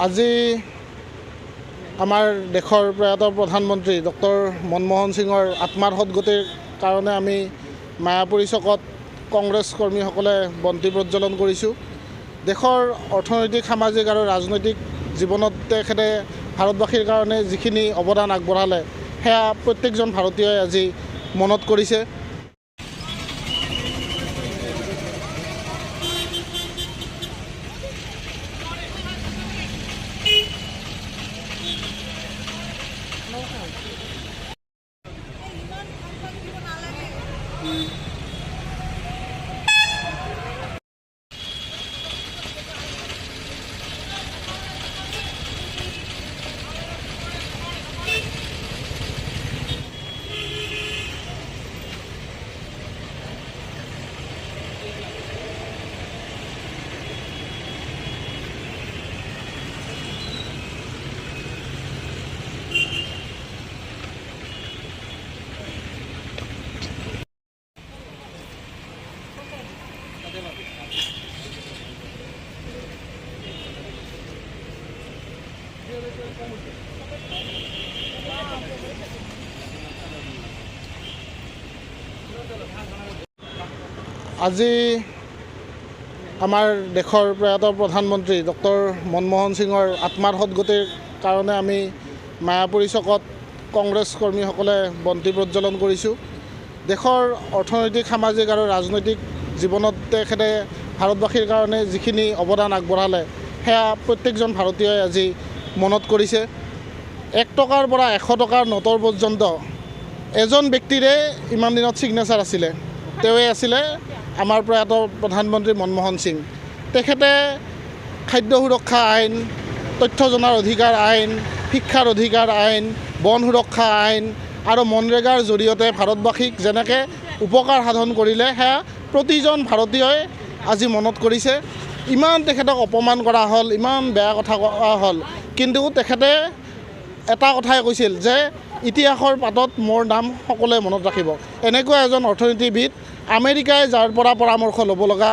আজি আমাৰ দেশৰ প্ৰয়াত প্ৰধানমন্ত্ৰী ডক্টৰ মনমোহন সিঙৰ আত্মাৰ সদ্গতিৰ কাৰণে আমি মায়াপুৰী চকত কংগ্ৰেছ কৰ্মীসকলে বন্তি প্ৰজ্বলন কৰিছোঁ। দেশৰ অৰ্থনৈতিক সামাজিক আৰু ৰাজনৈতিক জীৱনত তেখেতে ভাৰতবাসীৰ কাৰণে যিখিনি অৱদান আগবঢ়ালে সেয়া প্ৰত্যেকজন ভাৰতীয়ই আজি মনত কৰিছে। আজি আমাৰ দেশৰ প্ৰয়াত প্ৰধানমন্ত্ৰী ডক্টৰ মনমোহন সিঙৰ আত্মাৰ সদ্গতিৰ কাৰণে আমি মায়াপুৰী চকত কংগ্ৰেছ কৰ্মীসকলে বন্তি প্ৰজ্বলন কৰিছোঁ। দেশৰ অৰ্থনৈতিক সামাজিক আৰু ৰাজনৈতিক জীৱনত তেখেতে ভাৰতবাসীৰ কাৰণে যিখিনি অৱদান আগবঢ়ালে সেয়া প্ৰত্যেকজন ভাৰতীয়ই আজি মনত কৰিছে। 1 টকাৰ পৰা 100 টকাৰ নোটৰ পৰ্যন্ত এজন ব্যক্তিৰে ইমান দিনত ছিগনেচাৰ আছিলে, তেওঁৱে আছিলে আমাৰ প্ৰয়াত প্ৰধানমন্ত্ৰী মনমোহন সিং। তেখেতে খাদ্য সুৰক্ষা আইন, তথ্য জনাৰ অধিকাৰ আইন, শিক্ষাৰ অধিকাৰ আইন, বন সুৰক্ষা আইন আৰু মনৰেগাৰ জৰিয়তে ভাৰতবাসীক যেনেকৈ উপকাৰ সাধন কৰিলে সেয়া প্ৰতিজন ভাৰতীয়ই আজি মনত কৰিছে। ইমান তেখেতক অপমান কৰা হ'ল, ইমান বেয়া কথা কোৱা হ'ল, কিন্তু তেখেতে এটা কথাই কৈছিল যে ইতিহাসৰ পাতত মোৰ নাম সকলোৱে মনত ৰাখিব। এনেকুৱা এজন অৰ্থনীতিবিদ, আমেৰিকাই যাৰ পৰা পৰামৰ্শ ল'ব লগা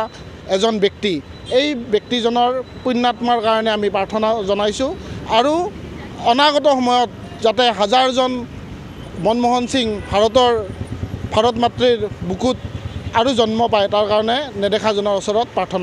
এজন ব্যক্তি, এই ব্যক্তিজনৰ পুণ্যাত্মাৰ কাৰণে আমি প্ৰাৰ্থনা জনাইছোঁ আৰু অনাগত সময়ত যাতে হাজাৰজন মনমোহন সিং ভাৰত মাতৃৰ বুকুত আৰু জন্ম পায় তাৰ কাৰণে নেদেখাজনৰ ওচৰত প্ৰাৰ্থনা